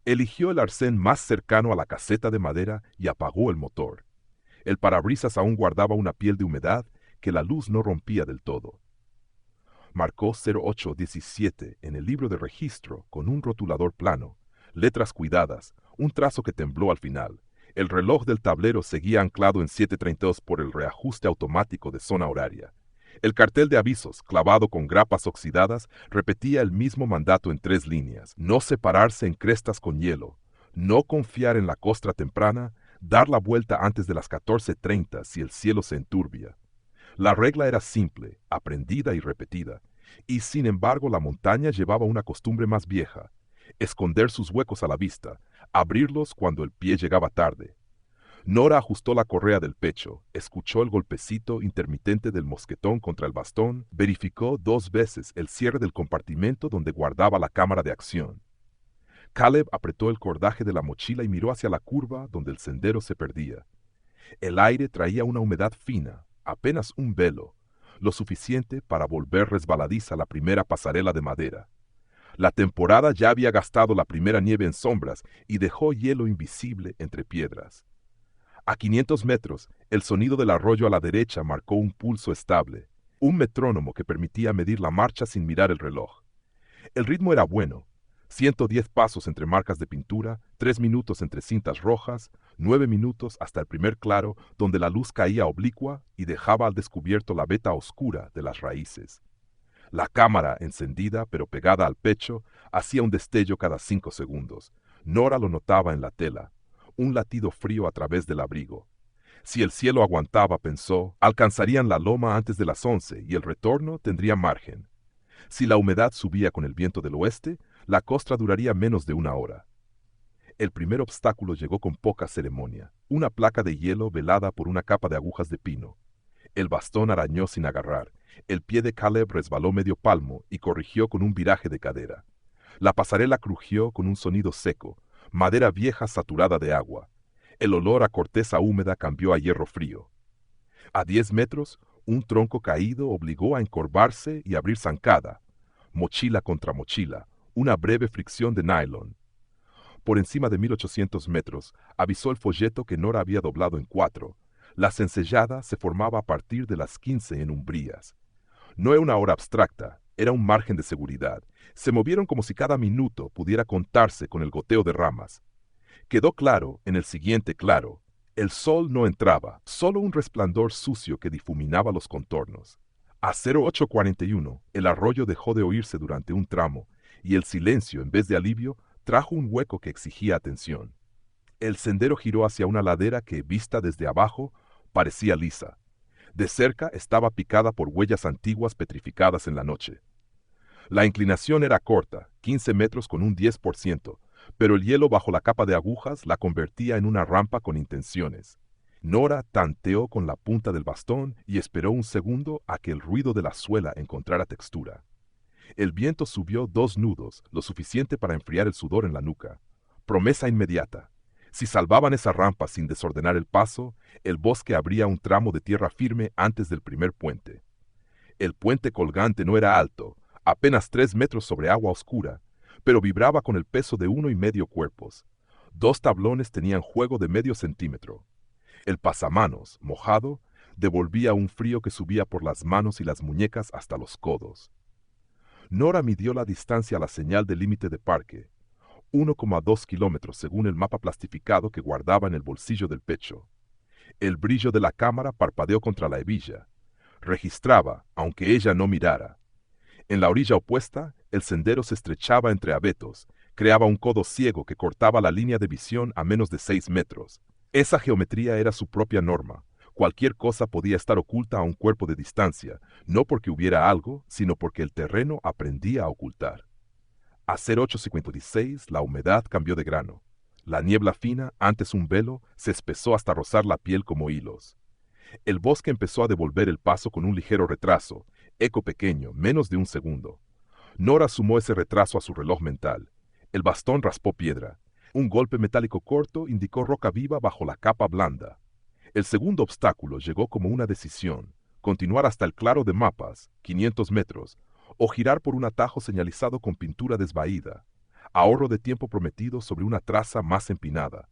Eligió el arcén más cercano a la caseta de madera y apagó el motor. El parabrisas aún guardaba una piel de humedad que la luz no rompía del todo. Marcó 0817 en el libro de registro con un rotulador plano, letras cuidadas, un trazo que tembló al final. El reloj del tablero seguía anclado en 7:32 por el reajuste automático de zona horaria. El cartel de avisos, clavado con grapas oxidadas, repetía el mismo mandato en 3 líneas: no separarse en crestas con hielo, no confiar en la costra temprana, dar la vuelta antes de las 14:30 si el cielo se enturbia. La regla era simple, aprendida y repetida, y sin embargo la montaña llevaba una costumbre más vieja: esconder sus huecos a la vista, abrirlos cuando el pie llegaba tarde. Nora ajustó la correa del pecho, escuchó el golpecito intermitente del mosquetón contra el bastón, verificó 2 veces el cierre del compartimento donde guardaba la cámara de acción. Caleb apretó el cordaje de la mochila y miró hacia la curva donde el sendero se perdía. El aire traía una humedad fina, apenas un velo, lo suficiente para volver resbaladiza la primera pasarela de madera. La temporada ya había gastado la primera nieve en sombras y dejó hielo invisible entre piedras. A 500 metros, el sonido del arroyo a la derecha marcó un pulso estable, un metrónomo que permitía medir la marcha sin mirar el reloj. El ritmo era bueno: 110 pasos entre marcas de pintura, 3 minutos entre cintas rojas, 9 minutos hasta el primer claro donde la luz caía oblicua y dejaba al descubierto la veta oscura de las raíces. La cámara, encendida pero pegada al pecho, hacía un destello cada 5 segundos. Nora lo notaba en la tela, un latido frío a través del abrigo. Si el cielo aguantaba, pensó, alcanzarían la loma antes de las 11 y el retorno tendría margen. Si la humedad subía con el viento del oeste, la costra duraría menos de 1 hora. El primer obstáculo llegó con poca ceremonia: una placa de hielo velada por una capa de agujas de pino. El bastón arañó sin agarrar, el pie de Caleb resbaló medio palmo y corrigió con un viraje de cadera. La pasarela crujió con un sonido seco, madera vieja saturada de agua. El olor a corteza húmeda cambió a hierro frío. A 10 metros, un tronco caído obligó a encorvarse y abrir zancada. Mochila contra mochila, una breve fricción de nylon. Por encima de 1800 metros, avisó el folleto que Nora había doblado en 4. La cencellada se formaba a partir de las 15 en umbrías. No era una hora abstracta, era un margen de seguridad. Se movieron como si cada minuto pudiera contarse con el goteo de ramas. Quedó claro en el siguiente claro: el sol no entraba, solo un resplandor sucio que difuminaba los contornos. A 0841, el arroyo dejó de oírse durante un tramo, y el silencio, en vez de alivio, trajo un hueco que exigía atención. El sendero giró hacia una ladera que, vista desde abajo, parecía lisa. De cerca estaba picada por huellas antiguas petrificadas en la noche. La inclinación era corta, 15 metros con un 10%, pero el hielo bajo la capa de agujas la convertía en una rampa con intenciones. Nora tanteó con la punta del bastón y esperó un segundo a que el ruido de la suela encontrara textura. El viento subió 2 nudos, lo suficiente para enfriar el sudor en la nuca. Promesa inmediata: si salvaban esa rampa sin desordenar el paso, el bosque abría un tramo de tierra firme antes del primer puente. El puente colgante no era alto, apenas 3 metros sobre agua oscura, pero vibraba con el peso de 1,5 cuerpos. 2 tablones tenían juego de medio centímetro. El pasamanos, mojado, devolvía un frío que subía por las manos y las muñecas hasta los codos. Nora midió la distancia a la señal de límite de parque: 1,2 kilómetros según el mapa plastificado que guardaba en el bolsillo del pecho. El brillo de la cámara parpadeó contra la hebilla. Registraba, aunque ella no mirara. En la orilla opuesta, el sendero se estrechaba entre abetos, creaba un codo ciego que cortaba la línea de visión a menos de 6 metros. Esa geometría era su propia norma. Cualquier cosa podía estar oculta a un cuerpo de distancia, no porque hubiera algo, sino porque el terreno aprendía a ocultar. A 0856 la humedad cambió de grano. La niebla fina, antes un velo, se espesó hasta rozar la piel como hilos. El bosque empezó a devolver el paso con un ligero retraso, eco pequeño, menos de un segundo. Nora sumó ese retraso a su reloj mental. El bastón raspó piedra. Un golpe metálico corto indicó roca viva bajo la capa blanda. El segundo obstáculo llegó como una decisión: continuar hasta el claro de mapas, 500 metros, o girar por un atajo señalizado con pintura desvaída. ahorro de tiempo prometido sobre una traza más empinada.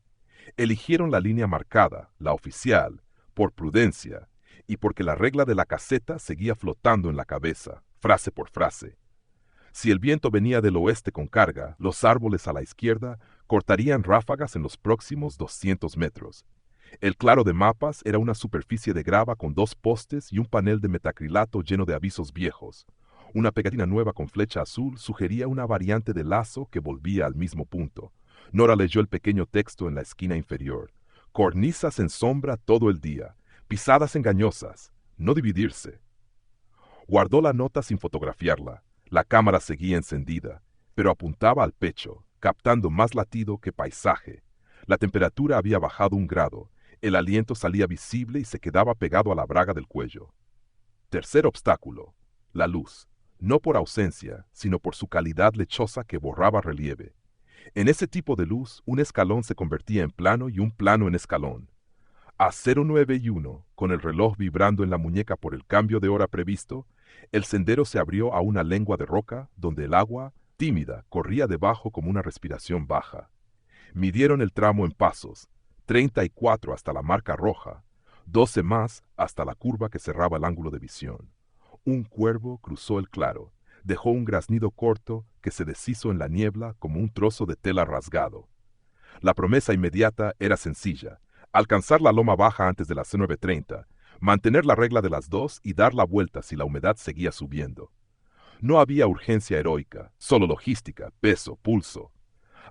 Eligieron la línea marcada, la oficial, por prudencia, y porque la regla de la caseta seguía flotando en la cabeza, frase por frase. Si el viento venía del oeste con carga, los árboles a la izquierda cortarían ráfagas en los próximos 200 metros. El claro de mapas era una superficie de grava con 2 postes y un panel de metacrilato lleno de avisos viejos. Una pegatina nueva con flecha azul sugería una variante de lazo que volvía al mismo punto. Nora leyó el pequeño texto en la esquina inferior. Cornisas en sombra todo el día. Pisadas engañosas. No dividirse. Guardó la nota sin fotografiarla. La cámara seguía encendida, pero apuntaba al pecho, captando más latido que paisaje. La temperatura había bajado 1 grado. El aliento salía visible y se quedaba pegado a la braga del cuello. Tercer obstáculo. La luz. No por ausencia, sino por su calidad lechosa que borraba relieve. En ese tipo de luz, un escalón se convertía en plano y un plano en escalón. A 09:01, con el reloj vibrando en la muñeca por el cambio de hora previsto, el sendero se abrió a una lengua de roca donde el agua, tímida, corría debajo como una respiración baja. Midieron el tramo en pasos, 34 hasta la marca roja, 12 más hasta la curva que cerraba el ángulo de visión. Un cuervo cruzó el claro, dejó un graznido corto que se deshizo en la niebla como un trozo de tela rasgado. La promesa inmediata era sencilla: alcanzar la loma baja antes de las 9:30, mantener la regla de las 2 y dar la vuelta si la humedad seguía subiendo. No había urgencia heroica, solo logística, peso, pulso.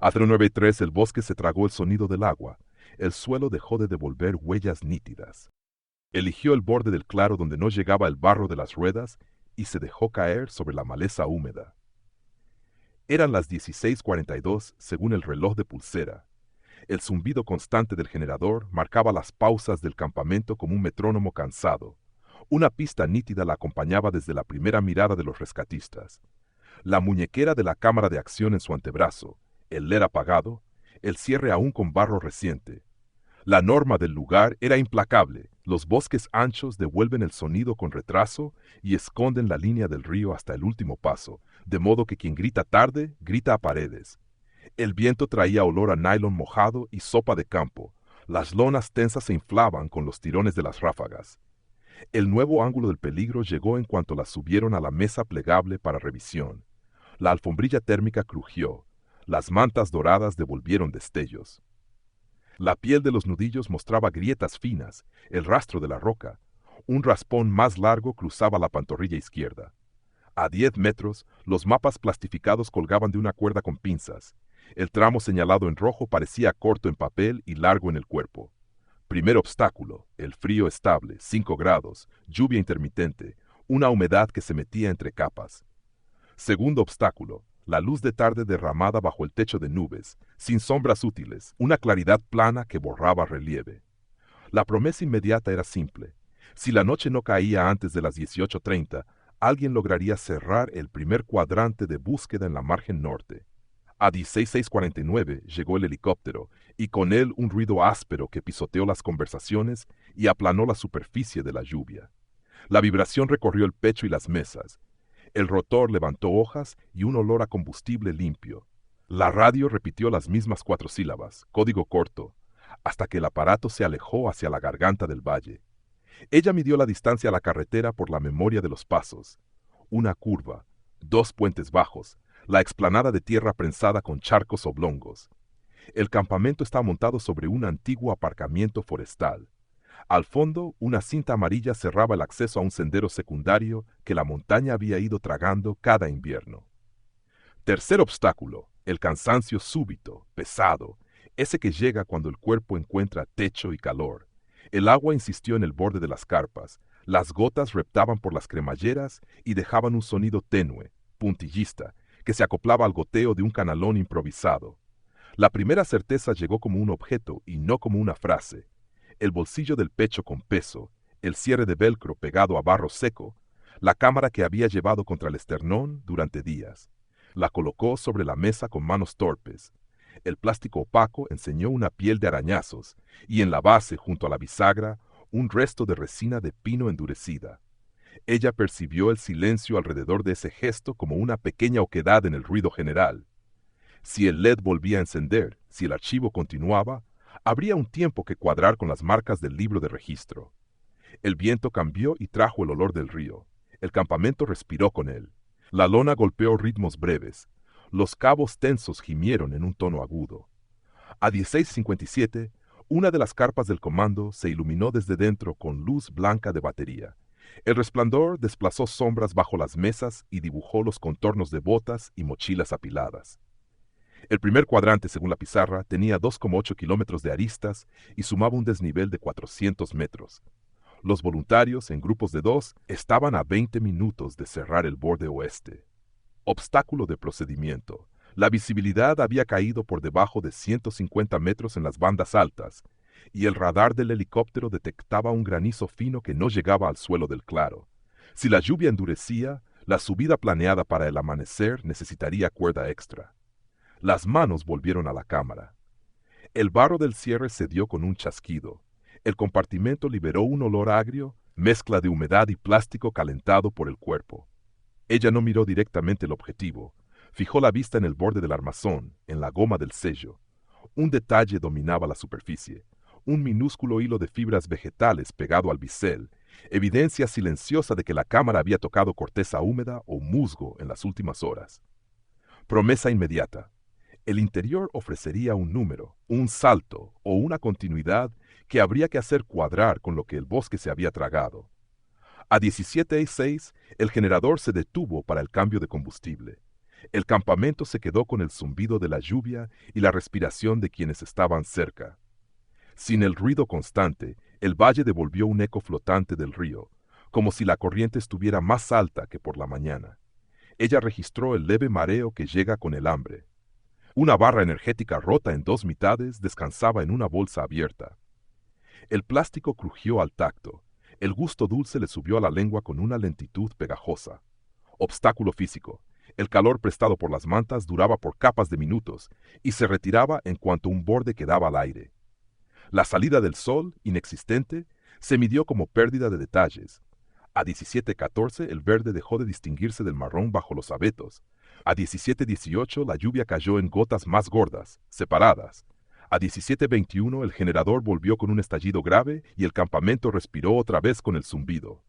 A 09:03 el bosque se tragó el sonido del agua. El suelo dejó de devolver huellas nítidas. Eligió el borde del claro donde no llegaba el barro de las ruedas y se dejó caer sobre la maleza húmeda. Eran las 16:42 según el reloj de pulsera. El zumbido constante del generador marcaba las pausas del campamento como un metrónomo cansado. Una pista nítida la acompañaba desde la primera mirada de los rescatistas. La muñequera de la cámara de acción en su antebrazo, el LED apagado, el cierre aún con barro reciente. La norma del lugar era implacable. Los bosques anchos devuelven el sonido con retraso y esconden la línea del río hasta el último paso, de modo que quien grita tarde, grita a paredes. El viento traía olor a nylon mojado y sopa de campo. Las lonas tensas se inflaban con los tirones de las ráfagas. El nuevo ángulo del peligro llegó en cuanto las subieron a la mesa plegable para revisión. La alfombrilla térmica crujió. Las mantas doradas devolvieron destellos. La piel de los nudillos mostraba grietas finas, el rastro de la roca. Un raspón más largo cruzaba la pantorrilla izquierda. A 10 metros, los mapas plastificados colgaban de una cuerda con pinzas. El tramo señalado en rojo parecía corto en papel y largo en el cuerpo. Primer obstáculo, el frío estable, 5 grados, lluvia intermitente, una humedad que se metía entre capas. Segundo obstáculo, la luz de tarde derramada bajo el techo de nubes, sin sombras útiles, una claridad plana que borraba relieve. La promesa inmediata era simple. Si la noche no caía antes de las 18:30, alguien lograría cerrar el primer cuadrante de búsqueda en la margen norte. A 16:49 llegó el helicóptero, y con él un ruido áspero que pisoteó las conversaciones y aplanó la superficie de la lluvia. La vibración recorrió el pecho y las mesas. El rotor levantó hojas y un olor a combustible limpio. La radio repitió las mismas 4 sílabas, código corto, hasta que el aparato se alejó hacia la garganta del valle. Ella midió la distancia a la carretera por la memoria de los pasos. Una curva, 2 puentes bajos, la explanada de tierra prensada con charcos oblongos. El campamento está montado sobre un antiguo aparcamiento forestal. Al fondo, una cinta amarilla cerraba el acceso a un sendero secundario que la montaña había ido tragando cada invierno. Tercer obstáculo, el cansancio súbito, pesado, ese que llega cuando el cuerpo encuentra techo y calor. El agua insistió en el borde de las carpas, las gotas reptaban por las cremalleras y dejaban un sonido tenue, puntillista, que se acoplaba al goteo de un canalón improvisado. La primera certeza llegó como un objeto y no como una frase. El bolsillo del pecho con peso, el cierre de velcro pegado a barro seco, la cámara que había llevado contra el esternón durante días. La colocó sobre la mesa con manos torpes. El plástico opaco enseñó una piel de arañazos, y en la base, junto a la bisagra, un resto de resina de pino endurecida. Ella percibió el silencio alrededor de ese gesto como una pequeña oquedad en el ruido general. Si el LED volvía a encender, si el archivo continuaba, habría un tiempo que cuadrar con las marcas del libro de registro. El viento cambió y trajo el olor del río. El campamento respiró con él. La lona golpeó ritmos breves. Los cabos tensos gimieron en un tono agudo. A 16:57, una de las carpas del comando se iluminó desde dentro con luz blanca de batería. El resplandor desplazó sombras bajo las mesas y dibujó los contornos de botas y mochilas apiladas. El primer cuadrante, según la pizarra, tenía 2,8 kilómetros de aristas y sumaba un desnivel de 400 metros. Los voluntarios, en grupos de 2, estaban a 20 minutos de cerrar el borde oeste. Obstáculo de procedimiento. La visibilidad había caído por debajo de 150 metros en las bandas altas, y el radar del helicóptero detectaba un granizo fino que no llegaba al suelo del claro. Si la lluvia endurecía, la subida planeada para el amanecer necesitaría cuerda extra. Las manos volvieron a la cámara. El barro del cierre cedió con un chasquido. El compartimento liberó un olor agrio, mezcla de humedad y plástico calentado por el cuerpo. Ella no miró directamente el objetivo. Fijó la vista en el borde del armazón, en la goma del sello. Un detalle dominaba la superficie. Un minúsculo hilo de fibras vegetales pegado al bisel, evidencia silenciosa de que la cámara había tocado corteza húmeda o musgo en las últimas horas. Promesa inmediata. El interior ofrecería un número, un salto o una continuidad que habría que hacer cuadrar con lo que el bosque se había tragado. A 17:06, el generador se detuvo para el cambio de combustible. El campamento se quedó con el zumbido de la lluvia y la respiración de quienes estaban cerca. Sin el ruido constante, el valle devolvió un eco flotante del río, como si la corriente estuviera más alta que por la mañana. Ella registró el leve mareo que llega con el hambre. Una barra energética rota en 2 mitades descansaba en una bolsa abierta. El plástico crujió al tacto. El gusto dulce le subió a la lengua con una lentitud pegajosa. Obstáculo físico. El calor prestado por las mantas duraba por capas de minutos y se retiraba en cuanto un borde quedaba al aire. La salida del sol, inexistente, se midió como pérdida de detalles. A 17:14 el verde dejó de distinguirse del marrón bajo los abetos. A 17:18 la lluvia cayó en gotas más gordas, separadas. A 17:21 el generador volvió con un estallido grave y el campamento respiró otra vez con el zumbido.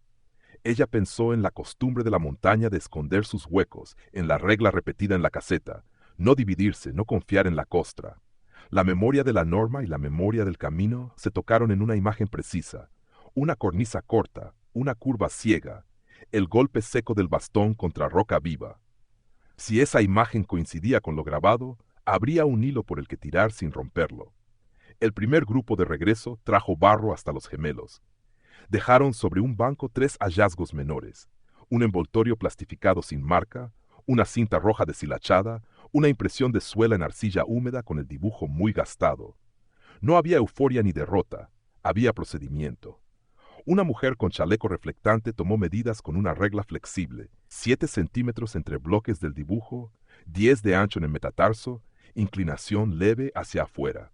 Ella pensó en la costumbre de la montaña de esconder sus huecos, en la regla repetida en la caseta, no dividirse, no confiar en la costra. La memoria de la norma y la memoria del camino se tocaron en una imagen precisa, una cornisa corta, una curva ciega, el golpe seco del bastón contra roca viva. Si esa imagen coincidía con lo grabado, habría un hilo por el que tirar sin romperlo. El primer grupo de regreso trajo barro hasta los gemelos. Dejaron sobre un banco 3 hallazgos menores: un envoltorio plastificado sin marca, una cinta roja deshilachada, una impresión de suela en arcilla húmeda con el dibujo muy gastado. No había euforia ni derrota, había procedimiento. Una mujer con chaleco reflectante tomó medidas con una regla flexible: 7 centímetros entre bloques del dibujo, 10 de ancho en el metatarso, inclinación leve hacia afuera.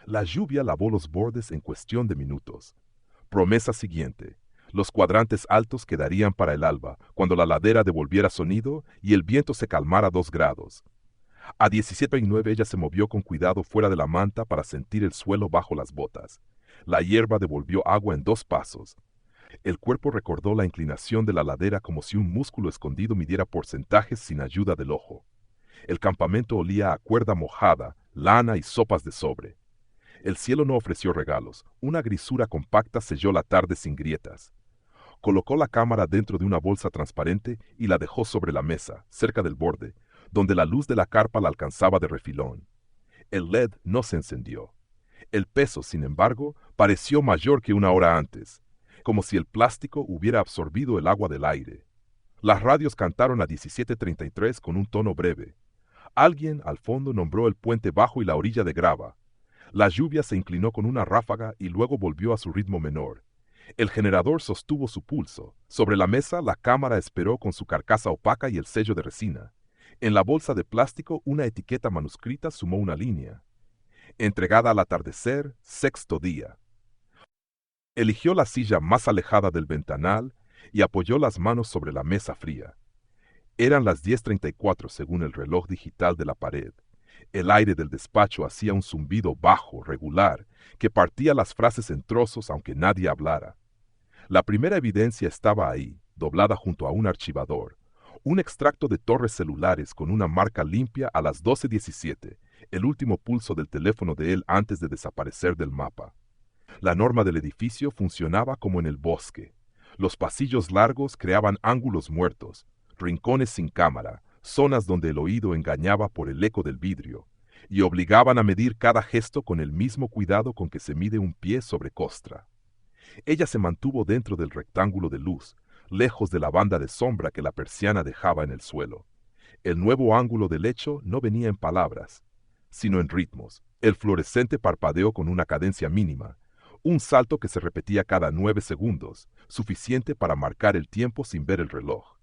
La lluvia lavó los bordes en cuestión de minutos. Promesa siguiente: los cuadrantes altos quedarían para el alba, cuando la ladera devolviera sonido y el viento se calmara 2 grados. A 17:09 ella se movió con cuidado fuera de la manta para sentir el suelo bajo las botas. La hierba devolvió agua en 2 pasos. El cuerpo recordó la inclinación de la ladera como si un músculo escondido midiera porcentajes sin ayuda del ojo. El campamento olía a cuerda mojada, lana y sopas de sobre. El cielo no ofreció regalos. Una grisura compacta selló la tarde sin grietas. Colocó la cámara dentro de una bolsa transparente y la dejó sobre la mesa, cerca del borde, donde la luz de la carpa la alcanzaba de refilón. El LED no se encendió. El peso, sin embargo, pareció mayor que una hora antes, como si el plástico hubiera absorbido el agua del aire. Las radios cantaron a 17:33 con un tono breve. Alguien al fondo nombró el puente bajo y la orilla de grava. La lluvia se inclinó con una ráfaga y luego volvió a su ritmo menor. El generador sostuvo su pulso. Sobre la mesa la cámara esperó con su carcasa opaca y el sello de resina. En la bolsa de plástico una etiqueta manuscrita sumó una línea: entregada al atardecer, 6º día. Eligió la silla más alejada del ventanal y apoyó las manos sobre la mesa fría. Eran las 10:34 según el reloj digital de la pared. El aire del despacho hacía un zumbido bajo, regular, que partía las frases en trozos aunque nadie hablara. La primera evidencia estaba ahí, doblada junto a un archivador. Un extracto de torres celulares con una marca limpia a las 12:17, el último pulso del teléfono de él antes de desaparecer del mapa. La norma del edificio funcionaba como en el bosque. Los pasillos largos creaban ángulos muertos, rincones sin cámara, zonas donde el oído engañaba por el eco del vidrio, y obligaban a medir cada gesto con el mismo cuidado con que se mide un pie sobre costra. Ella se mantuvo dentro del rectángulo de luz, lejos de la banda de sombra que la persiana dejaba en el suelo. El nuevo ángulo del hecho no venía en palabras, sino en ritmos. El fluorescente parpadeó con una cadencia mínima, un salto que se repetía cada 9 segundos, suficiente para marcar el tiempo sin ver el reloj.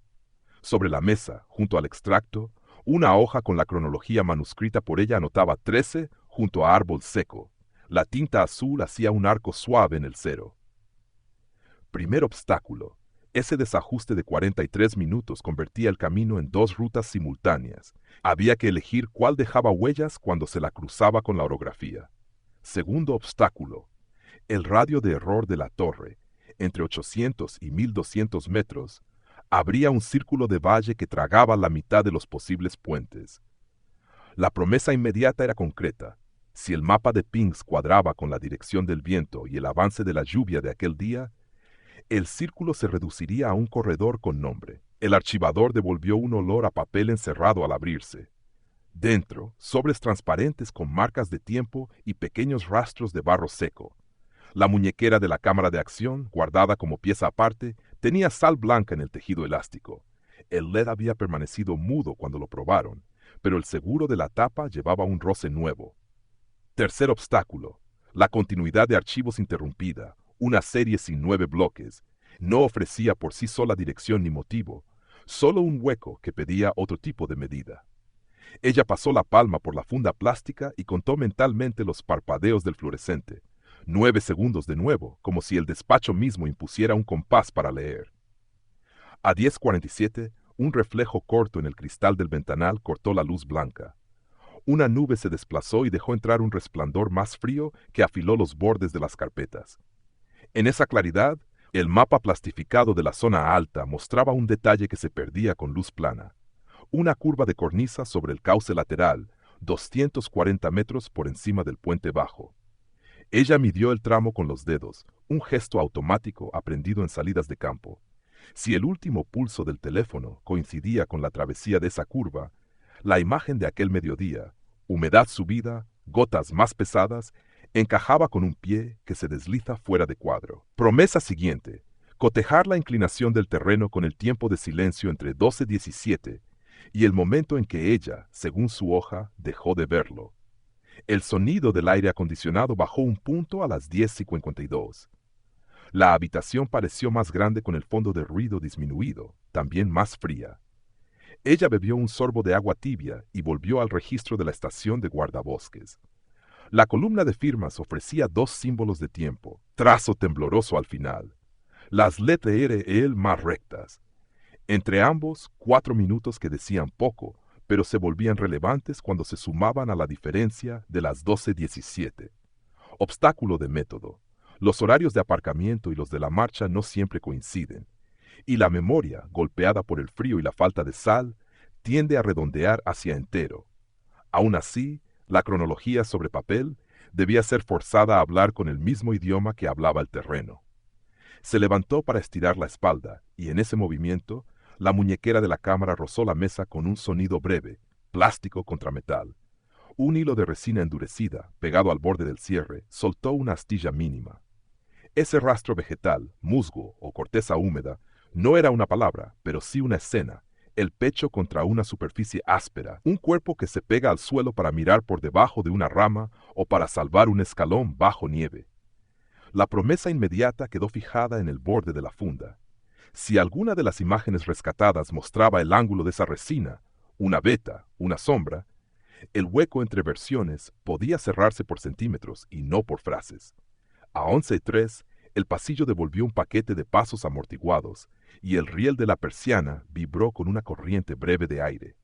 Sobre la mesa, junto al extracto, una hoja con la cronología manuscrita por ella anotaba 13 junto a árbol seco. La tinta azul hacía un arco suave en el cero. Primer obstáculo. Ese desajuste de 43 minutos convertía el camino en 2 rutas simultáneas. Había que elegir cuál dejaba huellas cuando se la cruzaba con la orografía. Segundo obstáculo. El radio de error de la torre, entre 800 y 1200 metros, abría un círculo de valle que tragaba la mitad de los posibles puentes. La promesa inmediata era concreta. Si el mapa de pings cuadraba con la dirección del viento y el avance de la lluvia de aquel día, el círculo se reduciría a un corredor con nombre. El archivador devolvió un olor a papel encerrado al abrirse. Dentro, sobres transparentes con marcas de tiempo y pequeños rastros de barro seco. La muñequera de la cámara de acción, guardada como pieza aparte, tenía sal blanca en el tejido elástico. El LED había permanecido mudo cuando lo probaron, pero el seguro de la tapa llevaba un roce nuevo. Tercer obstáculo. La continuidad de archivos interrumpida, una serie sin 9 bloques, no ofrecía por sí sola dirección ni motivo, solo un hueco que pedía otro tipo de medida. Ella pasó la palma por la funda plástica y contó mentalmente los parpadeos del fluorescente. 9 segundos de nuevo, como si el despacho mismo impusiera un compás para leer. A 10:47, un reflejo corto en el cristal del ventanal cortó la luz blanca. Una nube se desplazó y dejó entrar un resplandor más frío que afiló los bordes de las carpetas. En esa claridad, el mapa plastificado de la zona alta mostraba un detalle que se perdía con luz plana. Una curva de cornisa sobre el cauce lateral, 240 metros por encima del puente bajo. Ella midió el tramo con los dedos, un gesto automático aprendido en salidas de campo. Si el último pulso del teléfono coincidía con la travesía de esa curva, la imagen de aquel mediodía, humedad subida, gotas más pesadas, encajaba con un pie que se desliza fuera de cuadro. Promesa siguiente: cotejar la inclinación del terreno con el tiempo de silencio entre 12:17 y el momento en que ella, según su hoja, dejó de verlo. El sonido del aire acondicionado bajó un punto a las 10:52. La habitación pareció más grande con el fondo de ruido disminuido, también más fría. Ella bebió un sorbo de agua tibia y volvió al registro de la estación de guardabosques. La columna de firmas ofrecía 2 símbolos de tiempo, trazo tembloroso al final. Las letras R más rectas. Entre ambos, 4 minutos que decían poco, pero se volvían relevantes cuando se sumaban a la diferencia de las 12:17. Obstáculo de método. Los horarios de aparcamiento y los de la marcha no siempre coinciden, y la memoria, golpeada por el frío y la falta de sal, tiende a redondear hacia entero. Aún así, la cronología sobre papel debía ser forzada a hablar con el mismo idioma que hablaba el terreno. Se levantó para estirar la espalda, y en ese movimiento, la muñequera de la cámara rozó la mesa con un sonido breve, plástico contra metal. Un hilo de resina endurecida, pegado al borde del cierre, soltó una astilla mínima. Ese rastro vegetal, musgo o corteza húmeda, no era una palabra, pero sí una escena, el pecho contra una superficie áspera, un cuerpo que se pega al suelo para mirar por debajo de una rama o para salvar un escalón bajo nieve. La promesa inmediata quedó fijada en el borde de la funda. Si alguna de las imágenes rescatadas mostraba el ángulo de esa resina, una veta, una sombra, el hueco entre versiones podía cerrarse por centímetros y no por frases. A 11:03, el pasillo devolvió un paquete de pasos amortiguados y el riel de la persiana vibró con una corriente breve de aire.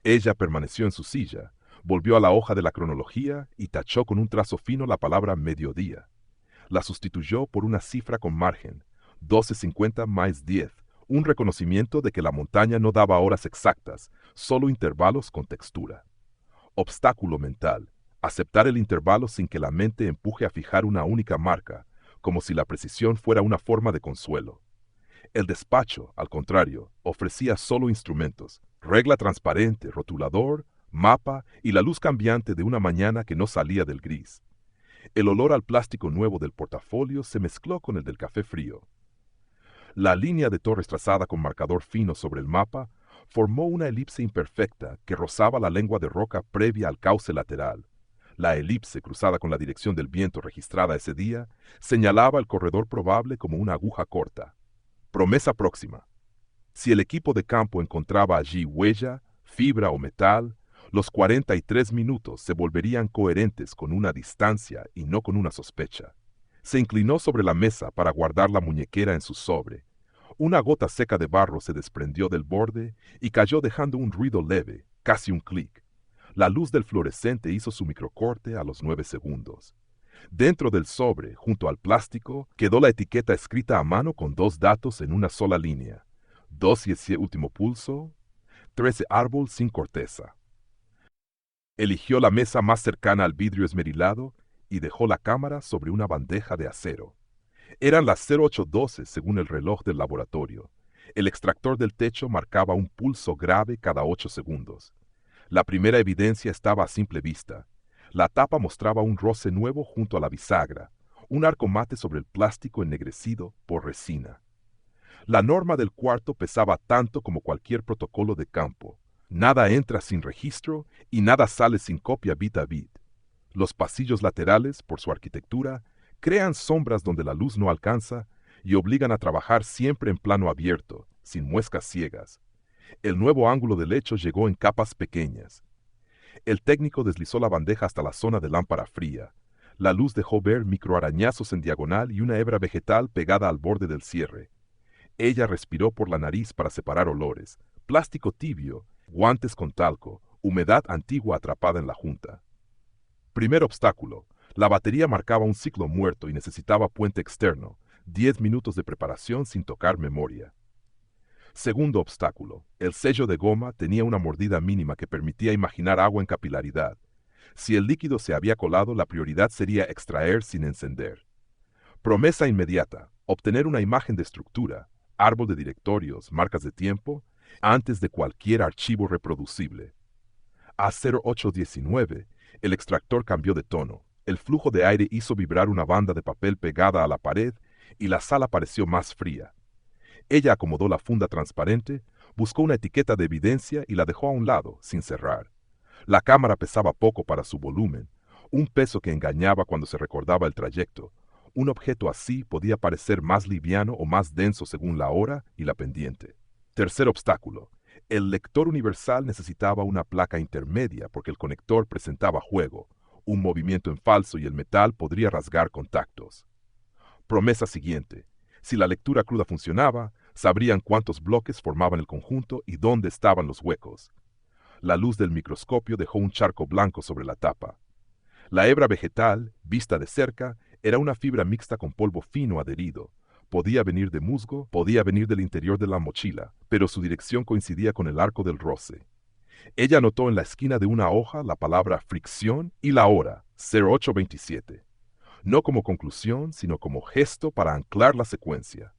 Ella permaneció en su silla, Volvió a la hoja de la cronología y tachó con un trazo fino la palabra mediodía. La sustituyó por una cifra con margen, 12:50 más 10, un reconocimiento de que la montaña no daba horas exactas, solo intervalos con textura. Obstáculo mental, aceptar el intervalo sin que la mente empuje a fijar una única marca, como si la precisión fuera una forma de consuelo. El despacho, al contrario, ofrecía solo instrumentos, regla transparente, rotulador, mapa y la luz cambiante de una mañana que no salía del gris. El olor al plástico nuevo del portafolio se mezcló con el del café frío. La línea de torres trazada con marcador fino sobre el mapa formó una elipse imperfecta que rozaba la lengua de roca previa al cauce lateral. La elipse, cruzada con la dirección del viento registrada ese día, señalaba el corredor probable como una aguja corta. Promesa próxima. Si el equipo de campo encontraba allí huella, fibra o metal, los 43 minutos se volverían coherentes con una distancia y no con una sospecha. Se inclinó sobre la mesa para guardar la muñequera en su sobre. Una gota seca de barro se desprendió del borde y cayó dejando un ruido leve, casi un clic. La luz del fluorescente hizo su microcorte a los 9 segundos. Dentro del sobre, junto al plástico, quedó la etiqueta escrita a mano con 2 datos en una sola línea. 2 y ese último pulso, 13 árbol sin corteza. Eligió la mesa más cercana al vidrio esmerilado y dejó la cámara sobre una bandeja de acero. Eran las 08:12 según el reloj del laboratorio. El extractor del techo marcaba un pulso grave cada 8 segundos. La primera evidencia estaba a simple vista. La tapa mostraba un roce nuevo junto a la bisagra, un arco mate sobre el plástico ennegrecido por resina. La norma del cuarto pesaba tanto como cualquier protocolo de campo. Nada entra sin registro y nada sale sin copia bit a bit. Los pasillos laterales, por su arquitectura, crean sombras donde la luz no alcanza y obligan a trabajar siempre en plano abierto, sin muescas ciegas. El nuevo ángulo del lecho llegó en capas pequeñas. El técnico deslizó la bandeja hasta la zona de lámpara fría. La luz dejó ver microarañazos en diagonal y una hebra vegetal pegada al borde del cierre. Ella respiró por la nariz para separar olores, plástico tibio, guantes con talco, humedad antigua atrapada en la junta. Primer obstáculo. La batería marcaba un ciclo muerto y necesitaba puente externo, 10 minutos de preparación sin tocar memoria. Segundo obstáculo. El sello de goma tenía una mordida mínima que permitía imaginar agua en capilaridad. Si el líquido se había colado, la prioridad sería extraer sin encender. Promesa inmediata. Obtener una imagen de estructura, árbol de directorios, marcas de tiempo, antes de cualquier archivo reproducible. A 0819, el extractor cambió de tono. El flujo de aire hizo vibrar una banda de papel pegada a la pared y la sala pareció más fría. Ella acomodó la funda transparente, buscó una etiqueta de evidencia y la dejó a un lado, sin cerrar. La cámara pesaba poco para su volumen, un peso que engañaba cuando se recordaba el trayecto. Un objeto así podía parecer más liviano o más denso según la hora y la pendiente. Tercer obstáculo. El lector universal necesitaba una placa intermedia porque el conector presentaba juego, un movimiento en falso y el metal podría rasgar contactos. Promesa siguiente. Si la lectura cruda funcionaba, sabrían cuántos bloques formaban el conjunto y dónde estaban los huecos. La luz del microscopio dejó un charco blanco sobre la tapa. La hebra vegetal, vista de cerca, era una fibra mixta con polvo fino adherido. Podía venir de musgo, podía venir del interior de la mochila, pero su dirección coincidía con el arco del roce. Ella anotó en la esquina de una hoja la palabra fricción y la hora, 0827. No como conclusión, sino como gesto para anclar la secuencia.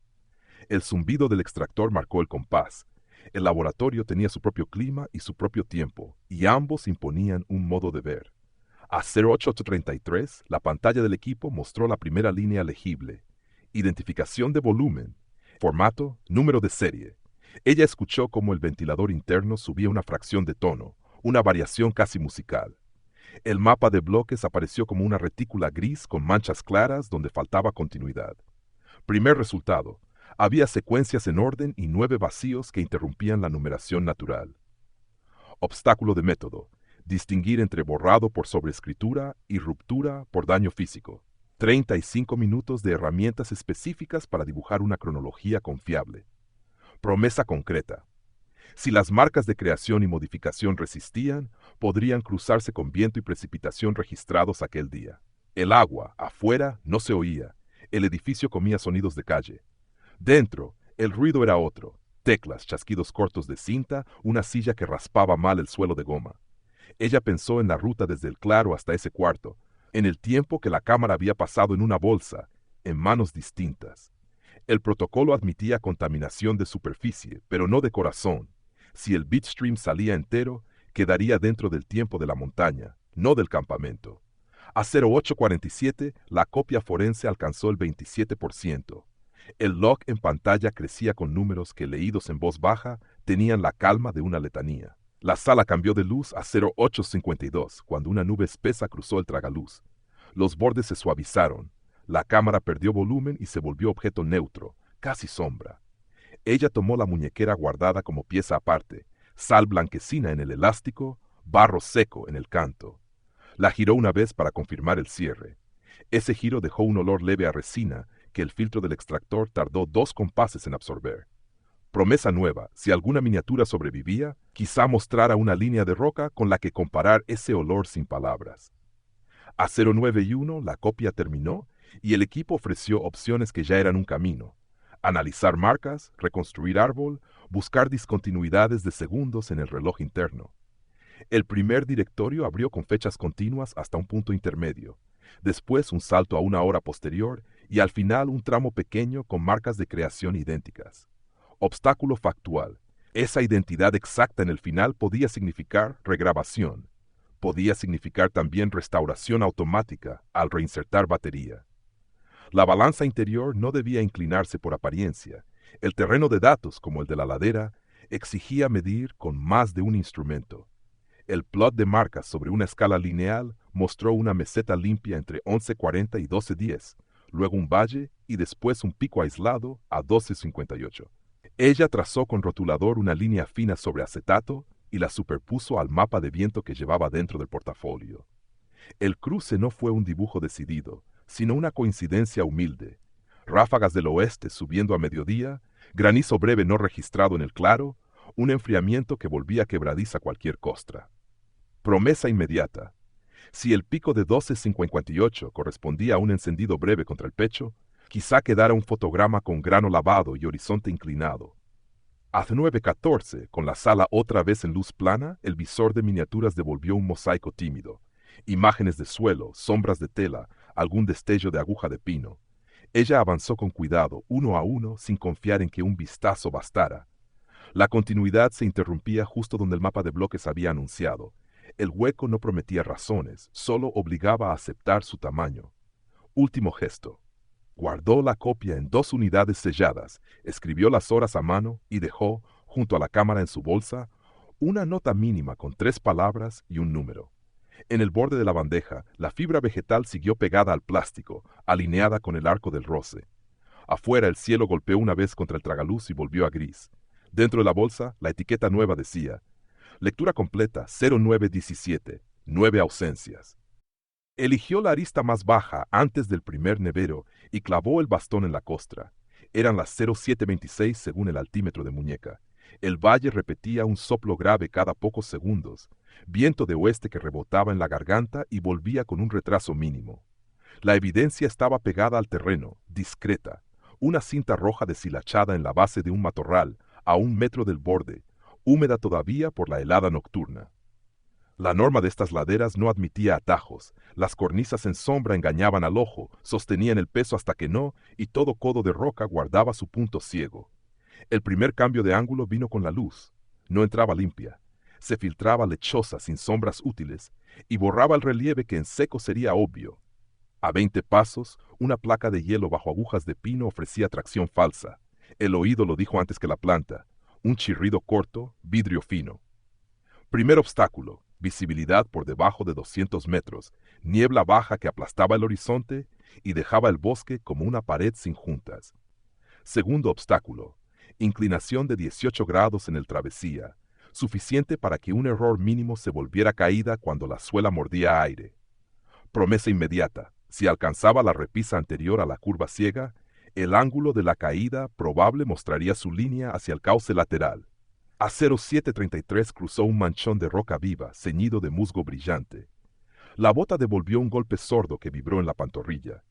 El zumbido del extractor marcó el compás. El laboratorio tenía su propio clima y su propio tiempo, y ambos imponían un modo de ver. A 0833, la pantalla del equipo mostró la primera línea legible. Identificación de volumen. Formato, número de serie. Ella escuchó cómo el ventilador interno subía una fracción de tono, una variación casi musical. El mapa de bloques apareció como una retícula gris con manchas claras donde faltaba continuidad. Primer resultado. Había secuencias en orden y 9 vacíos que interrumpían la numeración natural. Obstáculo de método. Distinguir entre borrado por sobreescritura y ruptura por daño físico. 35 minutos de herramientas específicas para dibujar una cronología confiable. Promesa concreta. Si las marcas de creación y modificación resistían, podrían cruzarse con viento y precipitación registrados aquel día. El agua, afuera, no se oía. El edificio comía sonidos de calle. Dentro, el ruido era otro. Teclas, chasquidos cortos de cinta, una silla que raspaba mal el suelo de goma. Ella pensó en la ruta desde el claro hasta ese cuarto, en el tiempo que la cámara había pasado en una bolsa, en manos distintas. El protocolo admitía contaminación de superficie, pero no de corazón. Si el bitstream salía entero, quedaría dentro del tiempo de la montaña, no del campamento. A 0847, la copia forense alcanzó el 27%. El log en pantalla crecía con números que, leídos en voz baja, tenían la calma de una letanía. La sala cambió de luz a 0852 cuando una nube espesa cruzó el tragaluz. Los bordes se suavizaron. La cámara perdió volumen y se volvió objeto neutro, casi sombra. Ella tomó la muñequera guardada como pieza aparte, sal blanquecina en el elástico, barro seco en el canto. La giró una vez para confirmar el cierre. Ese giro dejó un olor leve a resina que el filtro del extractor tardó 2 compases en absorber. Promesa nueva: si alguna miniatura sobrevivía, quizá mostrara una línea de roca con la que comparar ese olor sin palabras. A 09:01 la copia terminó y el equipo ofreció opciones que ya eran un camino: analizar marcas, reconstruir árbol, buscar discontinuidades de segundos en el reloj interno. El primer directorio abrió con fechas continuas hasta un punto intermedio, después un salto a una hora posterior y al final un tramo pequeño con marcas de creación idénticas. Obstáculo factual: esa identidad exacta en el final podía significar regrabación. Podía significar también restauración automática al reinsertar batería. La balanza interior no debía inclinarse por apariencia. El terreno de datos, como el de la ladera, exigía medir con más de un instrumento. El plot de marcas sobre una escala lineal mostró una meseta limpia entre 11:40 y 12:10, luego un valle y después un pico aislado a 12:58. Ella trazó con rotulador una línea fina sobre acetato y la superpuso al mapa de viento que llevaba dentro del portafolio. El cruce no fue un dibujo decidido, sino una coincidencia humilde. Ráfagas del oeste subiendo a mediodía, granizo breve no registrado en el claro, un enfriamiento que volvía quebradiza cualquier costra. Promesa inmediata: si el pico de 12:58 correspondía a un encendido breve contra el pecho, quizá quedara un fotograma con grano lavado y horizonte inclinado. A 9:14, con la sala otra vez en luz plana, el visor de miniaturas devolvió un mosaico tímido. Imágenes de suelo, sombras de tela, algún destello de aguja de pino. Ella avanzó con cuidado, uno a uno, sin confiar en que un vistazo bastara. La continuidad se interrumpía justo donde el mapa de bloques había anunciado. El hueco no prometía razones, solo obligaba a aceptar su tamaño. Último gesto. Guardó la copia en 2 unidades selladas, escribió las horas a mano y dejó, junto a la cámara en su bolsa, una nota mínima con 3 palabras y un número. En el borde de la bandeja, la fibra vegetal siguió pegada al plástico, alineada con el arco del roce. Afuera, el cielo golpeó una vez contra el tragaluz y volvió a gris. Dentro de la bolsa, la etiqueta nueva decía: lectura completa 0917, 9 ausencias. Eligió la arista más baja antes del primer nevero y clavó el bastón en la costra. Eran las 0726 según el altímetro de muñeca. El valle repetía un soplo grave cada pocos segundos, viento de oeste que rebotaba en la garganta y volvía con un retraso mínimo. La evidencia estaba pegada al terreno, discreta, una cinta roja deshilachada en la base de un matorral, a 1 metro del borde, húmeda todavía por la helada nocturna. La norma de estas laderas no admitía atajos, las cornisas en sombra engañaban al ojo, sostenían el peso hasta que no, y todo codo de roca guardaba su punto ciego. El primer cambio de ángulo vino con la luz. No entraba limpia. Se filtraba lechosa sin sombras útiles, y borraba el relieve que en seco sería obvio. A 20 pasos, una placa de hielo bajo agujas de pino ofrecía tracción falsa. El oído lo dijo antes que la planta. Un chirrido corto, vidrio fino. Primer obstáculo: visibilidad por debajo de 200 metros, niebla baja que aplastaba el horizonte y dejaba el bosque como una pared sin juntas. Segundo obstáculo: inclinación de 18 grados en el travesía, suficiente para que un error mínimo se volviera caída cuando la suela mordía aire. Promesa inmediata: si alcanzaba la repisa anterior a la curva ciega, el ángulo de la caída probable mostraría su línea hacia el cauce lateral. A 0733 cruzó un manchón de roca viva, ceñido de musgo brillante. La bota devolvió un golpe sordo que vibró en la pantorrilla.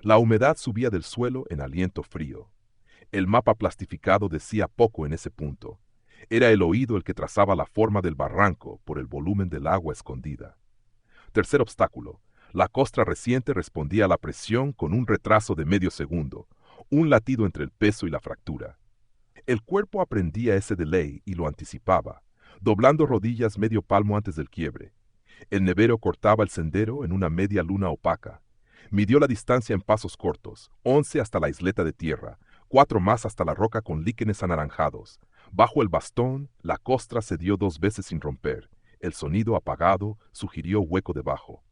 La humedad subía del suelo en aliento frío. El mapa plastificado decía poco en ese punto. Era el oído el que trazaba la forma del barranco por el volumen del agua escondida. Tercer obstáculo. La costra reciente respondía a la presión con un retraso de medio segundo, un latido entre el peso y la fractura. El cuerpo aprendía ese delay y lo anticipaba, doblando rodillas medio palmo antes del quiebre. El nevero cortaba el sendero en una media luna opaca. Midió la distancia en pasos cortos, 11 hasta la isleta de tierra, 4 más hasta la roca con líquenes anaranjados. Bajo el bastón, la costra se dio 2 veces sin romper. El sonido apagado sugirió hueco debajo.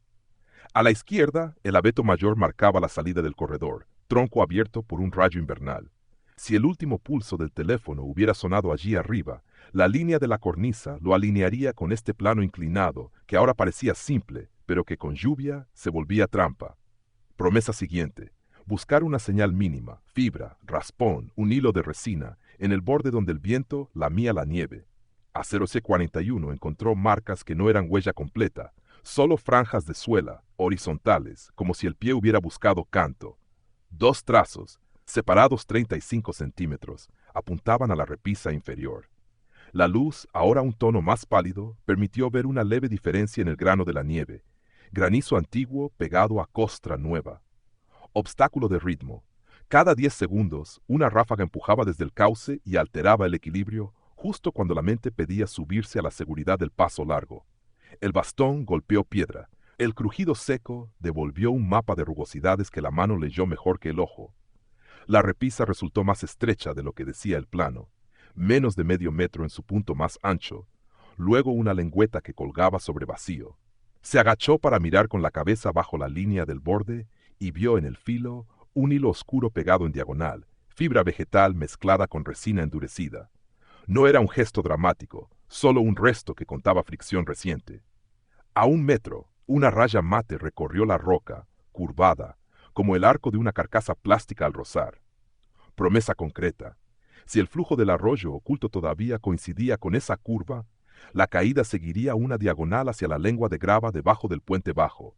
A la izquierda, el abeto mayor marcaba la salida del corredor, tronco abierto por un rayo invernal. Si el último pulso del teléfono hubiera sonado allí arriba, la línea de la cornisa lo alinearía con este plano inclinado que ahora parecía simple, pero que con lluvia se volvía trampa. Promesa siguiente: buscar una señal mínima, fibra, raspón, un hilo de resina, en el borde donde el viento lamía la nieve. A 0C41 encontró marcas que no eran huella completa, solo franjas de suela, horizontales, como si el pie hubiera buscado canto. 2 trazos, separados 35 centímetros, apuntaban a la repisa inferior. La luz, ahora un tono más pálido, permitió ver una leve diferencia en el grano de la nieve. Granizo antiguo pegado a costra nueva. Obstáculo de ritmo. Cada 10 segundos, una ráfaga empujaba desde el cauce y alteraba el equilibrio justo cuando la mente pedía subirse a la seguridad del paso largo. El bastón golpeó piedra. El crujido seco devolvió un mapa de rugosidades que la mano leyó mejor que el ojo. La repisa resultó más estrecha de lo que decía el plano, menos de medio metro en su punto más ancho, luego una lengüeta que colgaba sobre vacío. Se agachó para mirar con la cabeza bajo la línea del borde y vio en el filo un hilo oscuro pegado en diagonal, fibra vegetal mezclada con resina endurecida. No era un gesto dramático, solo un resto que contaba fricción reciente. A 1 metro, una raya mate recorrió la roca, curvada, como el arco de una carcasa plástica al rozar. Promesa concreta. Si el flujo del arroyo oculto todavía coincidía con esa curva, la caída seguiría una diagonal hacia la lengua de grava debajo del puente bajo.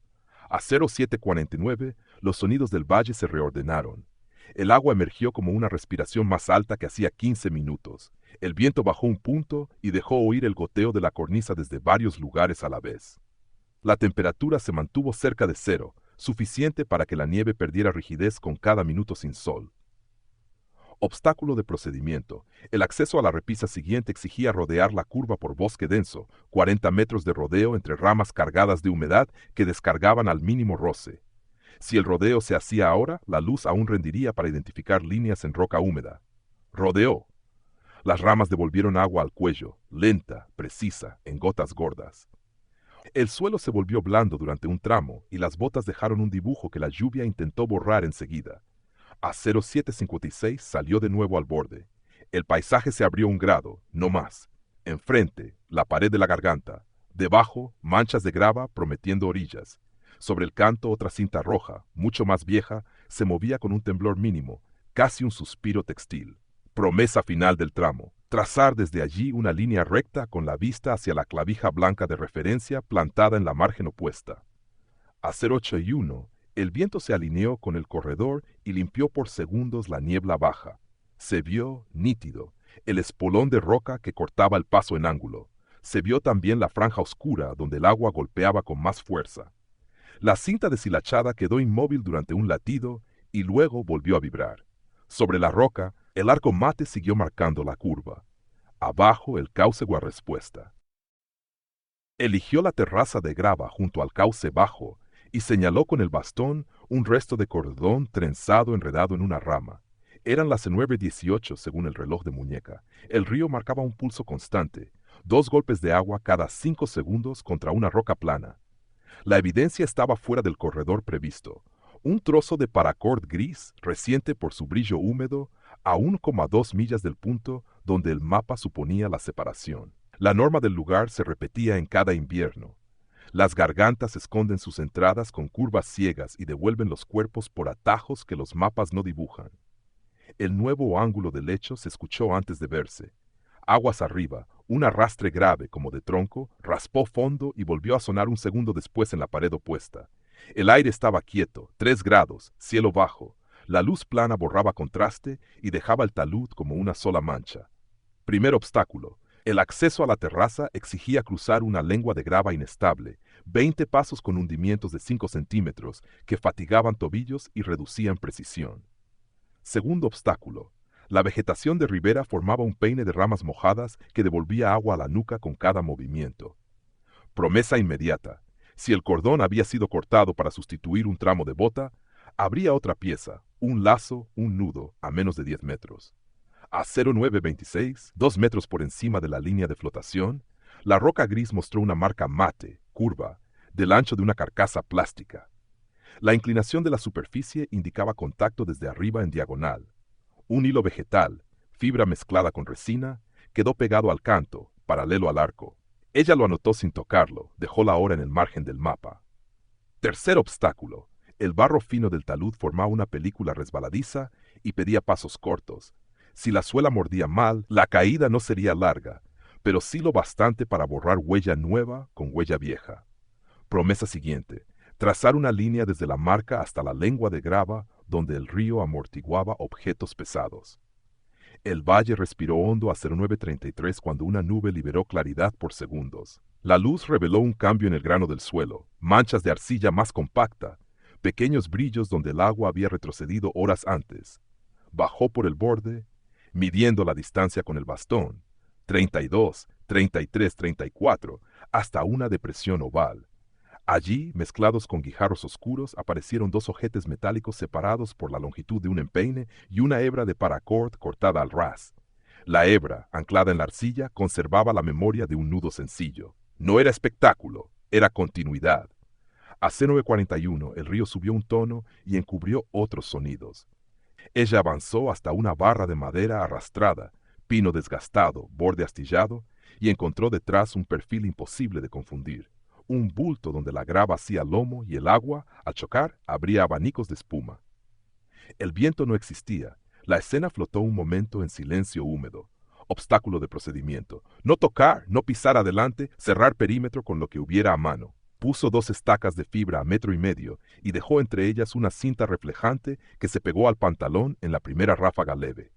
A 0749, los sonidos del valle se reordenaron. El agua emergió como una respiración más alta que hacía 15 minutos. El viento bajó un punto y dejó oír el goteo de la cornisa desde varios lugares a la vez. La temperatura se mantuvo cerca de cero, suficiente para que la nieve perdiera rigidez con cada minuto sin sol. Obstáculo de procedimiento. El acceso a la repisa siguiente exigía rodear la curva por bosque denso, 40 metros de rodeo entre ramas cargadas de humedad que descargaban al mínimo roce. Si el rodeo se hacía ahora, la luz aún rendiría para identificar líneas en roca húmeda. Rodeó. Las ramas devolvieron agua al cuello, lenta, precisa, en gotas gordas. El suelo se volvió blando durante un tramo y las botas dejaron un dibujo que la lluvia intentó borrar enseguida. A 0756 salió de nuevo al borde. El paisaje se abrió 1 grado, no más. Enfrente, la pared de la garganta. Debajo, manchas de grava prometiendo orillas. Sobre el canto, otra cinta roja, mucho más vieja, se movía con un temblor mínimo, casi un suspiro textil. Promesa final del tramo. Trazar desde allí una línea recta con la vista hacia la clavija blanca de referencia plantada en la margen opuesta. A 08:01, el viento se alineó con el corredor y limpió por segundos la niebla baja. Se vio, nítido, el espolón de roca que cortaba el paso en ángulo. Se vio también la franja oscura donde el agua golpeaba con más fuerza. La cinta deshilachada quedó inmóvil durante un latido y luego volvió a vibrar. Sobre la roca, el arco mate siguió marcando la curva. Abajo, el cauce guarrespuesta. Eligió la terraza de grava junto al cauce bajo y señaló con el bastón un resto de cordón trenzado enredado en una rama. Eran las 9:18 según el reloj de muñeca. El río marcaba un pulso constante, 2 golpes de agua cada 5 segundos contra una roca plana. La evidencia estaba fuera del corredor previsto. Un trozo de paracord gris, reciente por su brillo húmedo, a 1,2 millas del punto donde el mapa suponía la separación. La norma del lugar se repetía en cada invierno. Las gargantas esconden sus entradas con curvas ciegas y devuelven los cuerpos por atajos que los mapas no dibujan. El nuevo ángulo del lecho se escuchó antes de verse. Aguas arriba, un arrastre grave como de tronco raspó fondo y volvió a sonar un segundo después en la pared opuesta. El aire estaba quieto, 3 grados, cielo bajo. La luz plana borraba contraste y dejaba el talud como una sola mancha. Primer obstáculo. El acceso a la terraza exigía cruzar una lengua de grava inestable, 20 pasos con hundimientos de 5 centímetros que fatigaban tobillos y reducían precisión. Segundo obstáculo. La vegetación de ribera formaba un peine de ramas mojadas que devolvía agua a la nuca con cada movimiento. Promesa inmediata. Si el cordón había sido cortado para sustituir un tramo de bota, habría otra pieza, un lazo, un nudo, a menos de 10 metros. A 0926, 2 metros por encima de la línea de flotación, la roca gris mostró una marca mate, curva, del ancho de una carcasa plástica. La inclinación de la superficie indicaba contacto desde arriba en diagonal. Un hilo vegetal, fibra mezclada con resina, quedó pegado al canto, paralelo al arco. Ella lo anotó sin tocarlo, dejó la hora en el margen del mapa. Tercer obstáculo. El barro fino del talud formaba una película resbaladiza y pedía pasos cortos. Si la suela mordía mal, la caída no sería larga, pero sí lo bastante para borrar huella nueva con huella vieja. Promesa siguiente. Trazar una línea desde la marca hasta la lengua de grava donde el río amortiguaba objetos pesados. El valle respiró hondo a 0933 cuando una nube liberó claridad por segundos. La luz reveló un cambio en el grano del suelo, manchas de arcilla más compacta, pequeños brillos donde el agua había retrocedido horas antes. Bajó por el borde, midiendo la distancia con el bastón, 32, 33, 34, hasta una depresión oval. Allí, mezclados con guijarros oscuros, aparecieron 2 ojetes metálicos separados por la longitud de un empeine y una hebra de paracord cortada al ras. La hebra, anclada en la arcilla, conservaba la memoria de un nudo sencillo. No era espectáculo, era continuidad. A 0941 el río subió un tono y encubrió otros sonidos. Ella avanzó hasta una barra de madera arrastrada, pino desgastado, borde astillado, y encontró detrás un perfil imposible de confundir. Un bulto donde la grava hacía lomo y el agua, al chocar, abría abanicos de espuma. El viento no existía. La escena flotó un momento en silencio húmedo. Obstáculo de procedimiento. No tocar, no pisar adelante, cerrar perímetro con lo que hubiera a mano. Puso 2 estacas de fibra a 1,5 metros y dejó entre ellas una cinta reflejante que se pegó al pantalón en la primera ráfaga leve.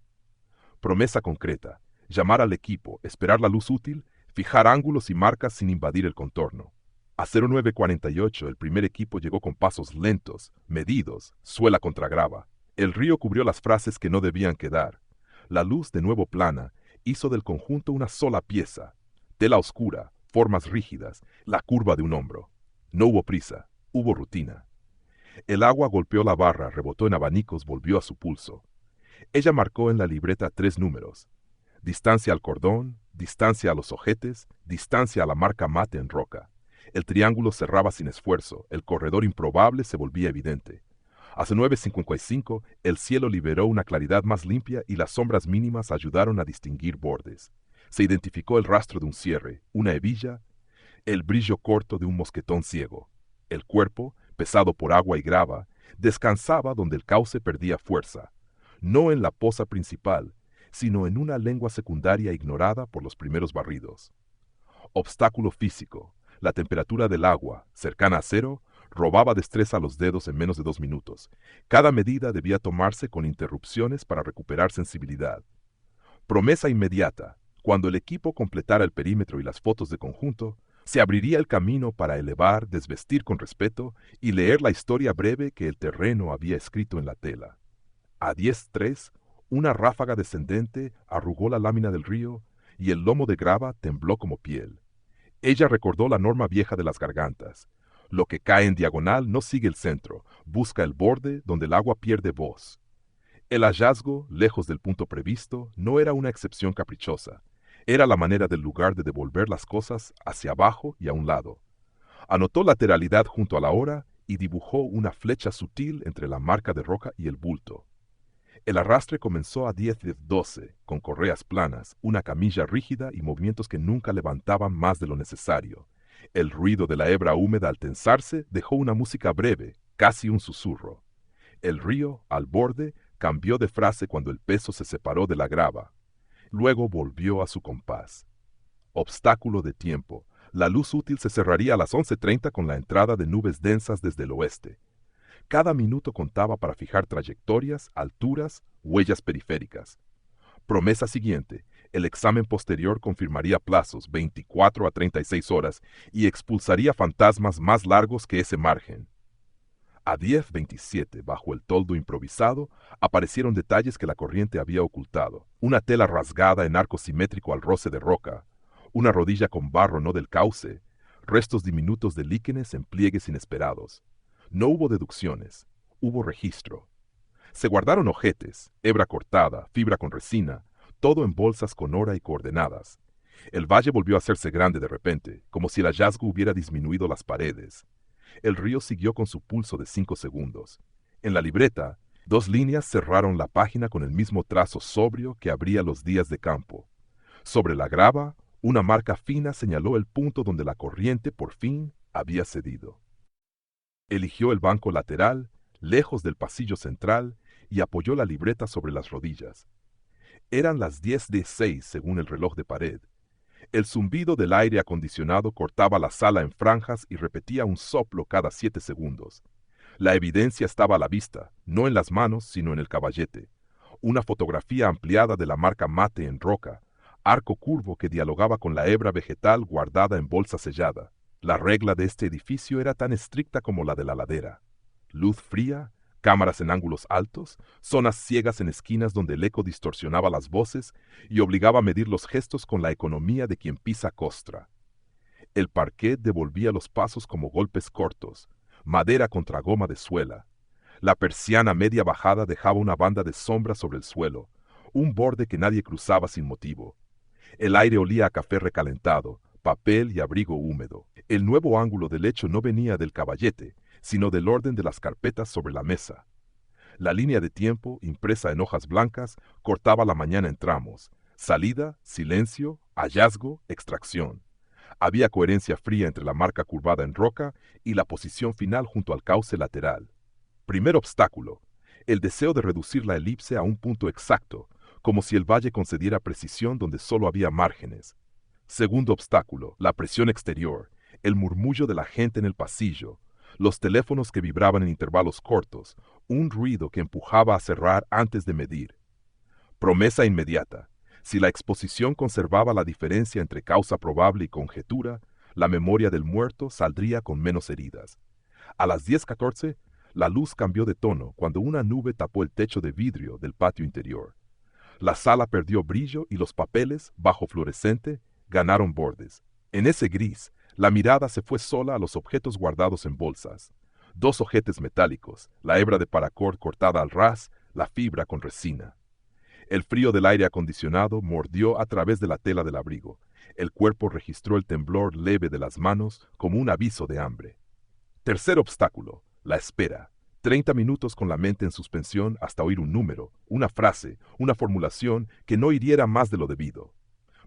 Promesa concreta. Llamar al equipo, esperar la luz útil, fijar ángulos y marcas sin invadir el contorno. A 0948 el primer equipo llegó con pasos lentos, medidos, suela contra grava. El río cubrió las frases que no debían quedar. La luz, de nuevo plana, hizo del conjunto una sola pieza. Tela oscura, formas rígidas, la curva de un hombro. No hubo prisa, hubo rutina. El agua golpeó la barra, rebotó en abanicos, volvió a su pulso. Ella marcó en la libreta 3 números. Distancia al cordón, distancia a los ojetes, distancia a la marca mate en roca. El triángulo cerraba sin esfuerzo, el corredor improbable se volvía evidente. Hacia 9:55 el cielo liberó una claridad más limpia y las sombras mínimas ayudaron a distinguir bordes. Se identificó el rastro de un cierre, una hebilla, el brillo corto de un mosquetón ciego. El cuerpo, pesado por agua y grava, descansaba donde el cauce perdía fuerza, no en la poza principal, sino en una lengua secundaria ignorada por los primeros barridos. Obstáculo físico. La temperatura del agua, cercana a 0, robaba destreza a los dedos en menos de 2 minutos. Cada medida debía tomarse con interrupciones para recuperar sensibilidad. Promesa inmediata. Cuando el equipo completara el perímetro y las fotos de conjunto, se abriría el camino para elevar, desvestir con respeto y leer la historia breve que el terreno había escrito en la tela. A 10:03, una ráfaga descendente arrugó la lámina del río y el lomo de grava tembló como piel. Ella recordó la norma vieja de las gargantas. Lo que cae en diagonal no sigue el centro, busca el borde donde el agua pierde voz. El hallazgo, lejos del punto previsto, no era una excepción caprichosa. Era la manera del lugar de devolver las cosas hacia abajo y a un lado. Anotó lateralidad junto a la hora y dibujó una flecha sutil entre la marca de roca y el bulto. El arrastre comenzó a 10:12, con correas planas, una camilla rígida y movimientos que nunca levantaban más de lo necesario. El ruido de la hebra húmeda al tensarse dejó una música breve, casi un susurro. El río, al borde, cambió de frase cuando el peso se separó de la grava. Luego volvió a su compás. Obstáculo de tiempo. La luz útil se cerraría a las 11:30 con la entrada de nubes densas desde el oeste. Cada minuto contaba para fijar trayectorias, alturas, huellas periféricas. Promesa siguiente. El examen posterior confirmaría plazos 24 a 36 horas y expulsaría fantasmas más largos que ese margen. A 10:27, bajo el toldo improvisado, aparecieron detalles que la corriente había ocultado. Una tela rasgada en arco simétrico al roce de roca, una rodilla con barro no del cauce, restos diminutos de líquenes en pliegues inesperados. No hubo deducciones, hubo registro. Se guardaron ojetes, hebra cortada, fibra con resina, todo en bolsas con hora y coordenadas. El valle volvió a hacerse grande de repente, como si el hallazgo hubiera disminuido las paredes. El río siguió con su pulso de 5 segundos. En la libreta, 2 líneas cerraron la página con el mismo trazo sobrio que abría los días de campo. Sobre la grava, una marca fina señaló el punto donde la corriente, por fin, había cedido. Eligió el banco lateral, lejos del pasillo central, y apoyó la libreta sobre las rodillas. Eran las 10:06 según el reloj de pared. El zumbido del aire acondicionado cortaba la sala en franjas y repetía un soplo cada 7 segundos. La evidencia estaba a la vista, no en las manos, sino en el caballete. Una fotografía ampliada de la marca mate en roca, arco curvo que dialogaba con la hebra vegetal guardada en bolsa sellada. La regla de este edificio era tan estricta como la de la ladera. Luz fría, cámaras en ángulos altos, zonas ciegas en esquinas donde el eco distorsionaba las voces y obligaba a medir los gestos con la economía de quien pisa costra. El parquet devolvía los pasos como golpes cortos, madera contra goma de suela. La persiana media bajada dejaba una banda de sombra sobre el suelo, un borde que nadie cruzaba sin motivo. El aire olía a café recalentado, papel y abrigo húmedo. El nuevo ángulo del lecho no venía del caballete, sino del orden de las carpetas sobre la mesa. La línea de tiempo, impresa en hojas blancas, cortaba la mañana en tramos. Salida, silencio, hallazgo, extracción. Había coherencia fría entre la marca curvada en roca y la posición final junto al cauce lateral. Primer obstáculo, el deseo de reducir la elipse a un punto exacto, como si el valle concediera precisión donde solo había márgenes. Segundo obstáculo, la presión exterior, el murmullo de la gente en el pasillo, los teléfonos que vibraban en intervalos cortos, un ruido que empujaba a cerrar antes de medir. Promesa inmediata. Si la exposición conservaba la diferencia entre causa probable y conjetura, la memoria del muerto saldría con menos heridas. A las 10:14, la luz cambió de tono cuando una nube tapó el techo de vidrio del patio interior. La sala perdió brillo y los papeles, bajo fluorescente, ganaron bordes. En ese gris, la mirada se fue sola a los objetos guardados en bolsas. 2 ojetes metálicos, la hebra de paracord cortada al ras, la fibra con resina. El frío del aire acondicionado mordió a través de la tela del abrigo. El cuerpo registró el temblor leve de las manos como un aviso de hambre. Tercer obstáculo, la espera. 30 minutos con la mente en suspensión hasta oír un número, una frase, una formulación que no hiriera más de lo debido.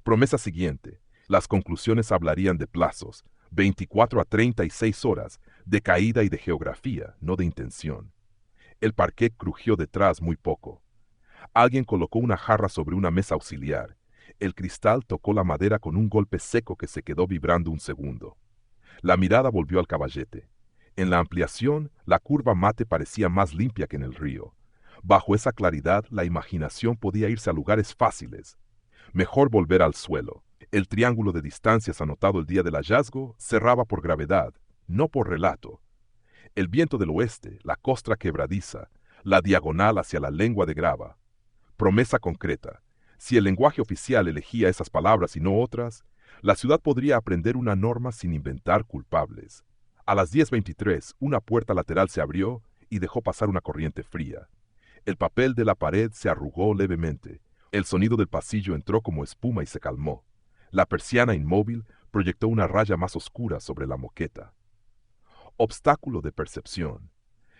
Promesa siguiente. Las conclusiones hablarían de plazos, 24 a 36 horas, de caída y de geografía, no de intención. El parquet crujió detrás muy poco. Alguien colocó una jarra sobre una mesa auxiliar. El cristal tocó la madera con un golpe seco que se quedó vibrando un segundo. La mirada volvió al caballete. En la ampliación, la curva mate parecía más limpia que en el río. Bajo esa claridad, la imaginación podía irse a lugares fáciles. Mejor volver al suelo. El triángulo de distancias anotado el día del hallazgo cerraba por gravedad, no por relato. El viento del oeste, la costra quebradiza, la diagonal hacia la lengua de grava. Promesa concreta. Si el lenguaje oficial elegía esas palabras y no otras, la ciudad podría aprender una norma sin inventar culpables. A las 10:23, una puerta lateral se abrió y dejó pasar una corriente fría. El papel de la pared se arrugó levemente. El sonido del pasillo entró como espuma y se calmó. La persiana inmóvil proyectó una raya más oscura sobre la moqueta. Obstáculo de percepción.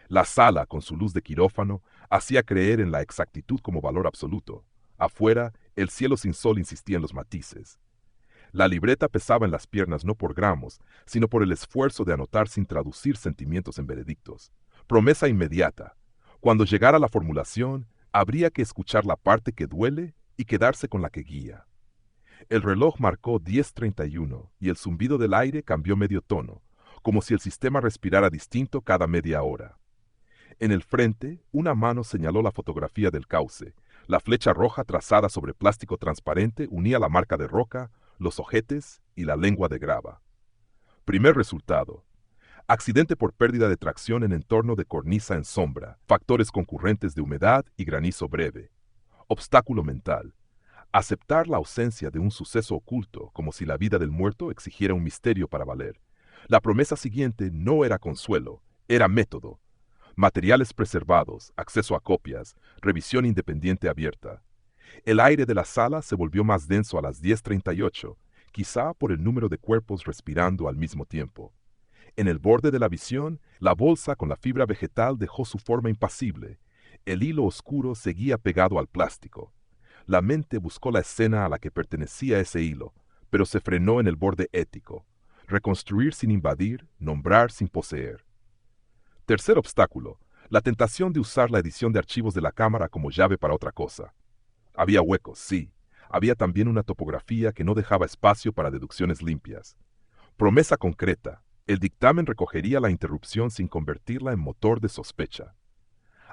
La sala, con su luz de quirófano, hacía creer en la exactitud como valor absoluto. Afuera, el cielo sin sol insistía en los matices. La libreta pesaba en las piernas no por gramos, sino por el esfuerzo de anotar sin traducir sentimientos en veredictos. Promesa inmediata. Cuando llegara la formulación, habría que escuchar la parte que duele y quedarse con la que guía. El reloj marcó 10:31 y el zumbido del aire cambió medio tono, como si el sistema respirara distinto cada media hora. En el frente, una mano señaló la fotografía del cauce. La flecha roja trazada sobre plástico transparente unía la marca de roca, los ojetes y la lengua de grava. Primer resultado. Accidente por pérdida de tracción en entorno de cornisa en sombra, factores concurrentes de humedad y granizo breve. Obstáculo mental. Aceptar la ausencia de un suceso oculto, como si la vida del muerto exigiera un misterio para valer. La promesa siguiente no era consuelo, era método. Materiales preservados, acceso a copias, revisión independiente abierta. El aire de la sala se volvió más denso a las 10:38, quizá por el número de cuerpos respirando al mismo tiempo. En el borde de la visión, la bolsa con la fibra vegetal dejó su forma impasible. El hilo oscuro seguía pegado al plástico. La mente buscó la escena a la que pertenecía ese hilo, pero se frenó en el borde ético. Reconstruir sin invadir, nombrar sin poseer. Tercer obstáculo, la tentación de usar la edición de archivos de la cámara como llave para otra cosa. Había huecos, sí. Había también una topografía que no dejaba espacio para deducciones limpias. Promesa concreta. El dictamen recogería la interrupción sin convertirla en motor de sospecha.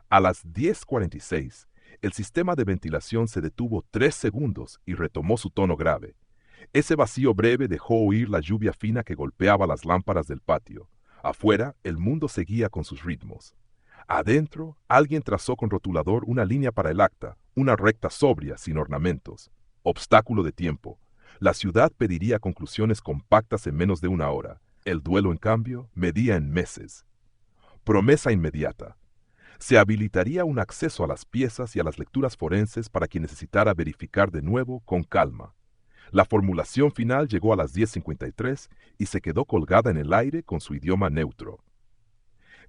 A las 10:46, el sistema de ventilación se detuvo 3 segundos y retomó su tono grave. Ese vacío breve dejó oír la lluvia fina que golpeaba las lámparas del patio. Afuera, el mundo seguía con sus ritmos. Adentro, alguien trazó con rotulador una línea para el acta, una recta sobria, sin ornamentos. Obstáculo de tiempo. La ciudad pediría conclusiones compactas en menos de una hora. El duelo, en cambio, medía en meses. Promesa inmediata. Se habilitaría un acceso a las piezas y a las lecturas forenses para quien necesitara verificar de nuevo con calma. La formulación final llegó a las 10:53 y se quedó colgada en el aire con su idioma neutro.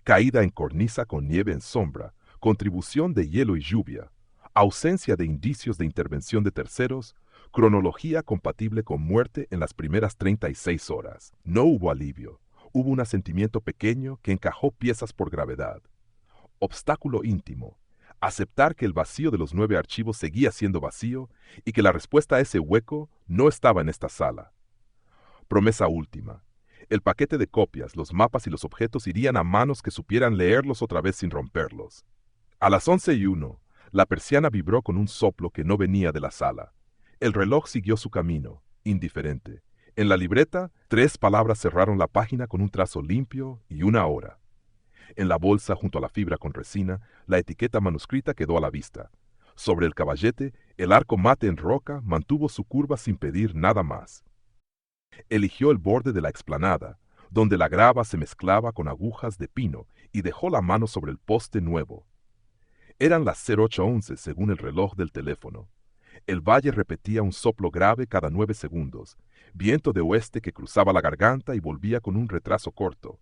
Caída en cornisa con nieve en sombra, contribución de hielo y lluvia, ausencia de indicios de intervención de terceros, cronología compatible con muerte en las primeras 36 horas. No hubo alivio, hubo un asentimiento pequeño que encajó piezas por gravedad. Obstáculo íntimo. Aceptar que el vacío de los 9 archivos seguía siendo vacío y que la respuesta a ese hueco no estaba en esta sala. Promesa última. El paquete de copias, los mapas y los objetos irían a manos que supieran leerlos otra vez sin romperlos. A las 11:01, la persiana vibró con un soplo que no venía de la sala. El reloj siguió su camino, indiferente. En la libreta, 3 palabras cerraron la página con un trazo limpio y una hora. En la bolsa, junto a la fibra con resina, la etiqueta manuscrita quedó a la vista. Sobre el caballete, el arco mate en roca mantuvo su curva sin pedir nada más. Eligió el borde de la explanada, donde la grava se mezclaba con agujas de pino, y dejó la mano sobre el poste nuevo. Eran las 08:11 según el reloj del teléfono. El valle repetía un soplo grave cada 9 segundos, viento de oeste que cruzaba la garganta y volvía con un retraso corto.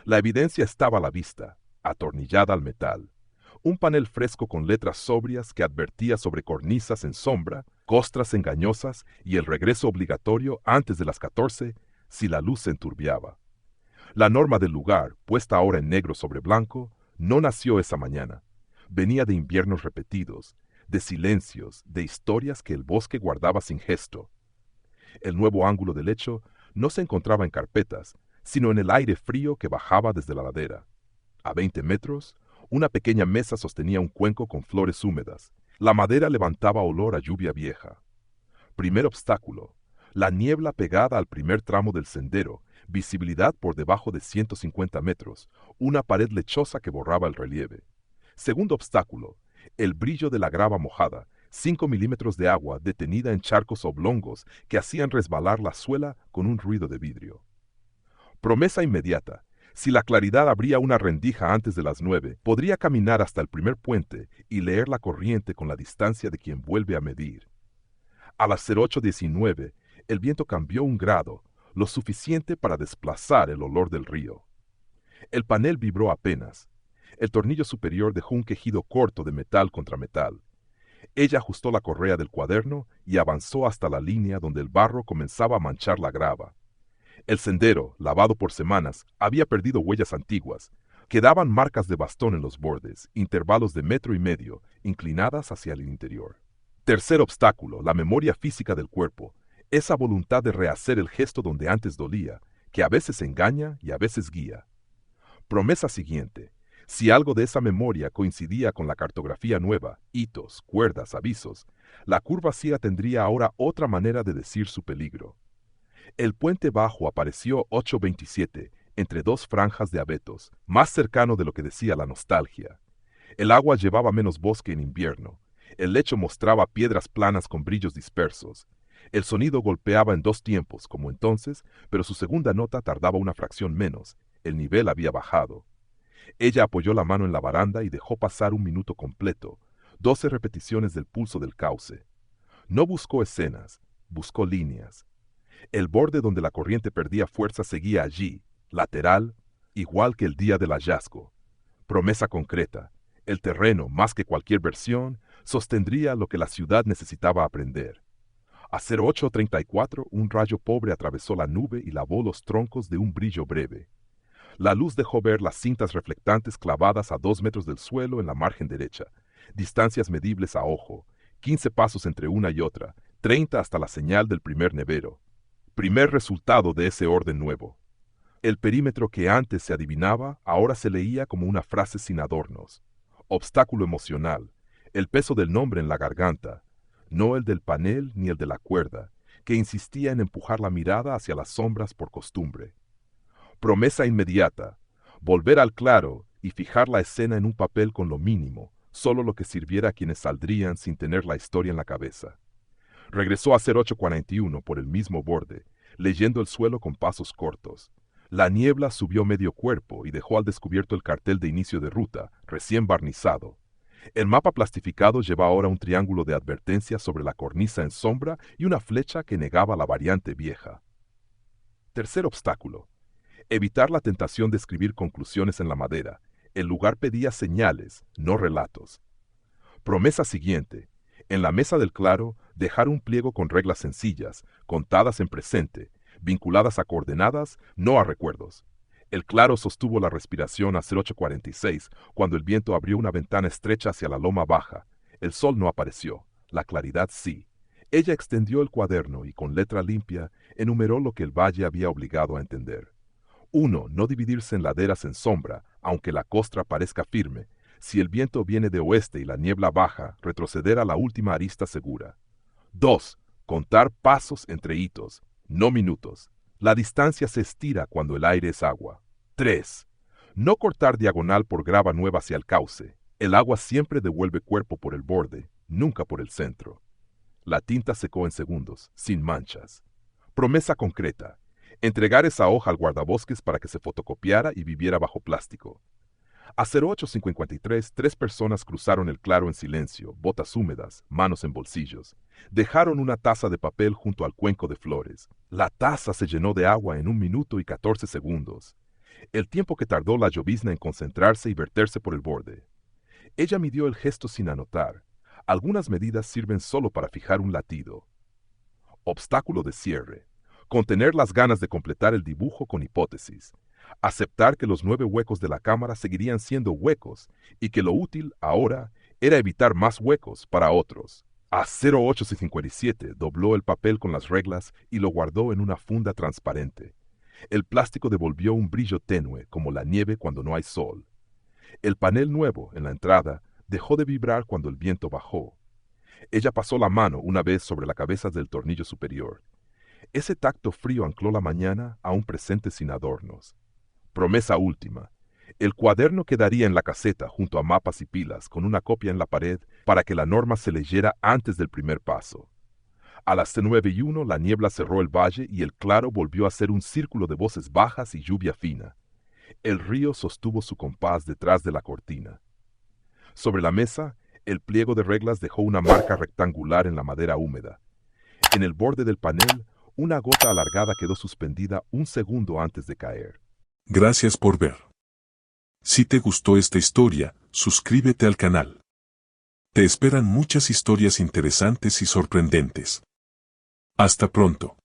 La evidencia estaba a la vista, atornillada al metal. Un panel fresco con letras sobrias que advertía sobre cornisas en sombra, costras engañosas y el regreso obligatorio antes de las 14 si la luz se enturbiaba. La norma del lugar, puesta ahora en negro sobre blanco, no nació esa mañana. Venía de inviernos repetidos, de silencios, de historias que el bosque guardaba sin gesto. El nuevo ángulo del hecho no se encontraba en carpetas, sino en el aire frío que bajaba desde la ladera. A 20 metros, una pequeña mesa sostenía un cuenco con flores húmedas. La madera levantaba olor a lluvia vieja. Primer obstáculo, la niebla pegada al primer tramo del sendero, visibilidad por debajo de 150 metros, una pared lechosa que borraba el relieve. Segundo obstáculo, el brillo de la grava mojada, 5 milímetros de agua detenida en charcos oblongos que hacían resbalar la suela con un ruido de vidrio. Promesa inmediata. Si la claridad abría una rendija antes de las 9, podría caminar hasta el primer puente y leer la corriente con la distancia de quien vuelve a medir. A las 08:19, el viento cambió 1 grado, lo suficiente para desplazar el olor del río. El panel vibró apenas. El tornillo superior dejó un quejido corto de metal contra metal. Ella ajustó la correa del cuaderno y avanzó hasta la línea donde el barro comenzaba a manchar la grava. El sendero, lavado por semanas, había perdido huellas antiguas. Quedaban marcas de bastón en los bordes, intervalos de 1,5 metros, inclinadas hacia el interior. Tercer obstáculo, la memoria física del cuerpo. Esa voluntad de rehacer el gesto donde antes dolía, que a veces engaña y a veces guía. Promesa siguiente. Si algo de esa memoria coincidía con la cartografía nueva, hitos, cuerdas, avisos, la curva ciega tendría ahora otra manera de decir su peligro. El puente bajo apareció 8:27, entre dos franjas de abetos, más cercano de lo que decía la nostalgia. El agua llevaba menos bosque en invierno. El lecho mostraba piedras planas con brillos dispersos. El sonido golpeaba en dos tiempos, como entonces, pero su segunda nota tardaba una fracción menos. El nivel había bajado. Ella apoyó la mano en la baranda y dejó pasar un minuto completo, 12 repeticiones del pulso del cauce. No buscó escenas, buscó líneas. El borde donde la corriente perdía fuerza seguía allí, lateral, igual que el día del hallazgo. Promesa concreta. El terreno, más que cualquier versión, sostendría lo que la ciudad necesitaba aprender. A 08:34, un rayo pobre atravesó la nube y lavó los troncos de un brillo breve. La luz dejó ver las cintas reflectantes clavadas a 2 metros del suelo en la margen derecha, distancias medibles a ojo, 15 pasos entre una y otra, 30 hasta la señal del primer nevero. Primer resultado de ese orden nuevo. El perímetro que antes se adivinaba, ahora se leía como una frase sin adornos. Obstáculo emocional, el peso del nombre en la garganta, no el del panel ni el de la cuerda, que insistía en empujar la mirada hacia las sombras por costumbre. Promesa inmediata, volver al claro y fijar la escena en un papel con lo mínimo, solo lo que sirviera a quienes saldrían sin tener la historia en la cabeza. Regresó a 08:41 por el mismo borde, leyendo el suelo con pasos cortos. La niebla subió medio cuerpo y dejó al descubierto el cartel de inicio de ruta, recién barnizado. El mapa plastificado lleva ahora un triángulo de advertencia sobre la cornisa en sombra y una flecha que negaba la variante vieja. Tercer obstáculo. Evitar la tentación de escribir conclusiones en la madera. El lugar pedía señales, no relatos. Promesa siguiente. En la mesa del claro, dejar un pliego con reglas sencillas, contadas en presente, vinculadas a coordenadas, no a recuerdos. El claro sostuvo la respiración a 08:46, cuando el viento abrió una ventana estrecha hacia la loma baja. El sol no apareció, la claridad sí. Ella extendió el cuaderno y con letra limpia enumeró lo que el valle había obligado a entender. 1. No dividirse en laderas en sombra, aunque la costra parezca firme. Si el viento viene de oeste y la niebla baja, retroceder a la última arista segura. 2. Contar pasos entre hitos, no minutos. La distancia se estira cuando el aire es agua. 3. No cortar diagonal por grava nueva hacia el cauce. El agua siempre devuelve cuerpo por el borde, nunca por el centro. La tinta secó en segundos, sin manchas. Promesa concreta. Entregar esa hoja al guardabosques para que se fotocopiara y viviera bajo plástico. A 08:53, 3 personas cruzaron el claro en silencio, botas húmedas, manos en bolsillos. Dejaron una taza de papel junto al cuenco de flores. La taza se llenó de agua en 1 minuto y 14 segundos. El tiempo que tardó la llovizna en concentrarse y verterse por el borde. Ella midió el gesto sin anotar. Algunas medidas sirven solo para fijar un latido. Obstáculo de cierre. Contener las ganas de completar el dibujo con hipótesis. Aceptar que los 9 huecos de la cámara seguirían siendo huecos y que lo útil, ahora, era evitar más huecos para otros. A 08:57 dobló el papel con las reglas y lo guardó en una funda transparente. El plástico devolvió un brillo tenue, como la nieve cuando no hay sol. El panel nuevo, en la entrada, dejó de vibrar cuando el viento bajó. Ella pasó la mano una vez sobre la cabeza del tornillo superior. Ese tacto frío ancló la mañana a un presente sin adornos. Promesa última. El cuaderno quedaría en la caseta junto a mapas y pilas, con una copia en la pared para que la norma se leyera antes del primer paso. A las 9:01 la niebla cerró el valle y el claro volvió a ser un círculo de voces bajas y lluvia fina. El río sostuvo su compás detrás de la cortina. Sobre la mesa, el pliego de reglas dejó una marca rectangular en la madera húmeda. En el borde del panel, una gota alargada quedó suspendida un segundo antes de caer. Gracias por ver. Si te gustó esta historia, suscríbete al canal. Te esperan muchas historias interesantes y sorprendentes. Hasta pronto.